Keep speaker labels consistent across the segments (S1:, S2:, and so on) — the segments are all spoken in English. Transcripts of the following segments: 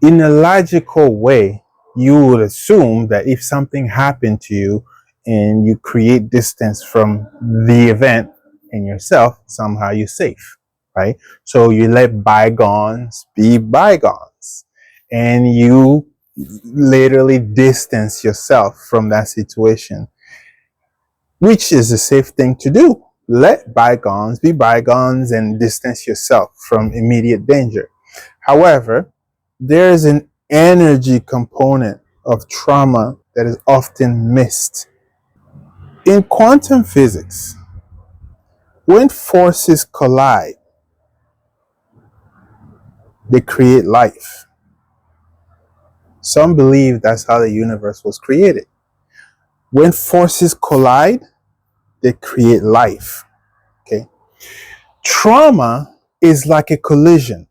S1: In a logical way, you would assume that if something happened to you and you create distance from the event and yourself, somehow you're safe, right? So you let bygones be bygones and you literally distance yourself from that situation, which is a safe thing to do. Let bygones be bygones and distance yourself from immediate danger. However, there is an energy component of trauma that is often missed. In quantum physics, when forces collide, they create life. Some believe that's how the universe was created. When forces collide, they create life. Okay. Trauma is like a collision.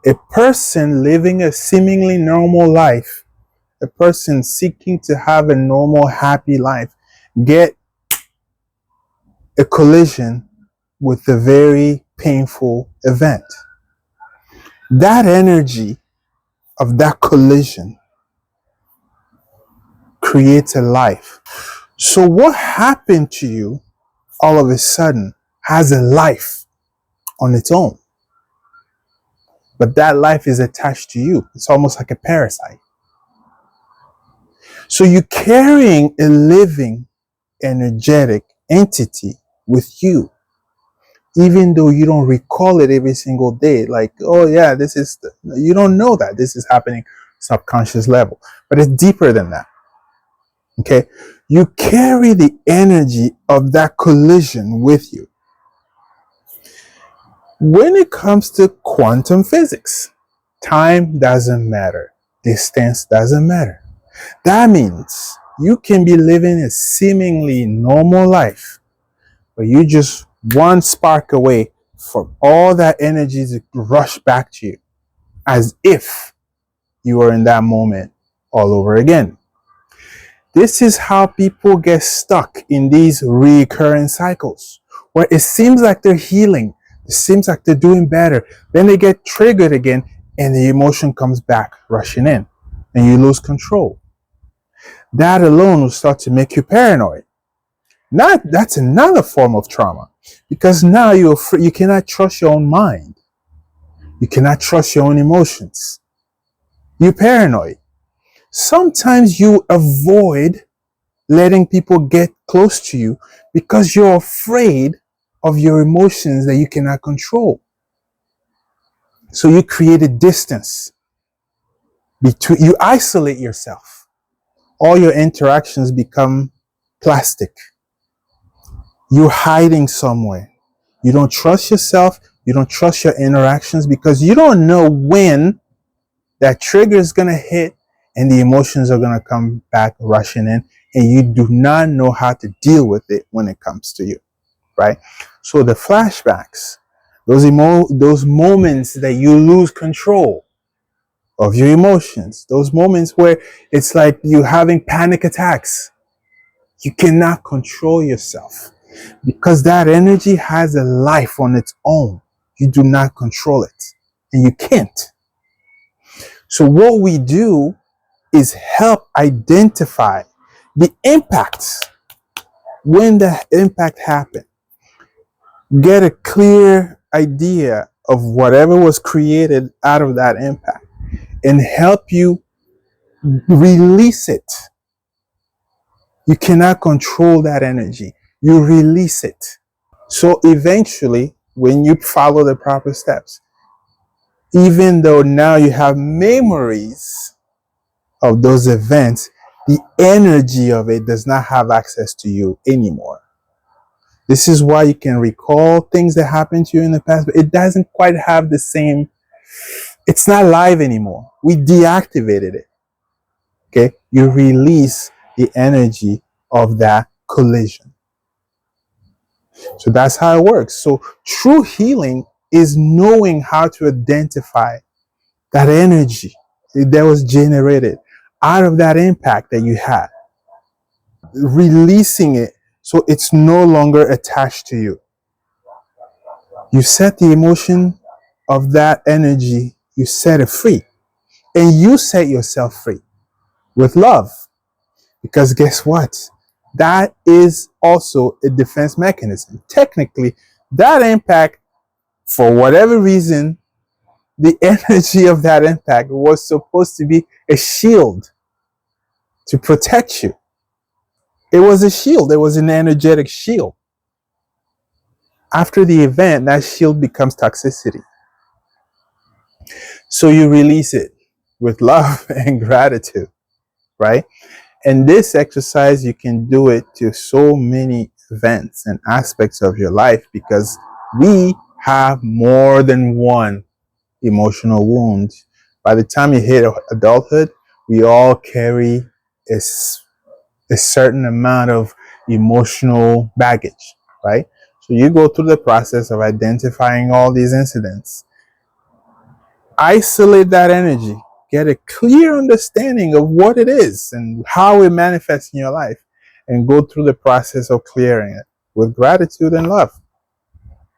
S1: A person living a seemingly normal life, a person seeking to have a normal, happy life, get a collision with a very painful event. That energy of that collision creates a life. So what happened to you all of a sudden has a life on its own. But that life is attached to you. It's almost like a parasite. So you're carrying a living, energetic entity with you, even though you don't recall it every single day. Like, oh yeah, you don't know that this is happening subconscious level, but it's deeper than that. Okay. You carry the energy of that collision with you. When it comes to quantum physics, time doesn't matter. Distance doesn't matter. That means you can be living a seemingly normal life, but you just one spark away from all that energy to rush back to you as if you were in that moment all over again. This is how people get stuck in these recurring cycles where it seems like they're healing. It seems like they're doing better. Then they get triggered again and the emotion comes back rushing in and you lose control. That alone will start to make you paranoid. That's another form of trauma because now you cannot trust your own mind. You cannot trust your own emotions. You're paranoid. Sometimes you avoid letting people get close to you because you're afraid of your emotions that you cannot control. So you create a distance between, you isolate yourself. All your interactions become plastic. You're hiding somewhere. You don't trust yourself. You don't trust your interactions because you don't know when that trigger is going to hit and the emotions are going to come back rushing in and you do not know how to deal with it when it comes to you, right? So the flashbacks, those moments that you lose control of your emotions, those moments where it's like you having panic attacks, you cannot control yourself because that energy has a life on its own. You do not control it and you can't. So what we do is help identify the impacts when the impact happened. Get a clear idea of whatever was created out of that impact and help you release it. You cannot control that energy. You release it. So eventually, when you follow the proper steps, even though now you have memories of those events, the energy of it does not have access to you anymore. This is why you can recall things that happened to you in the past, but it doesn't quite have the same, it's not live anymore. We deactivated it. Okay? You release the energy of that collision. So that's how it works. So true healing is knowing how to identify that energy that was generated out of that impact that you had, releasing it so it's no longer attached to you. You set the emotion of that energy, you set it free. And you set yourself free with love. Because guess what? That is also a defense mechanism. Technically, that impact, for whatever reason, the energy of that impact was supposed to be a shield to protect you. It was a shield. It was an energetic shield. After the event, that shield becomes toxicity. So you release it with love and gratitude, right? And this exercise, you can do it to so many events and aspects of your life, because we have more than one emotional wound. By the time you hit adulthood, we all carry a certain amount of emotional baggage, right? So you go through the process of identifying all these incidents, isolate that energy, get a clear understanding of what it is and how it manifests in your life, and go through the process of clearing it with gratitude and love.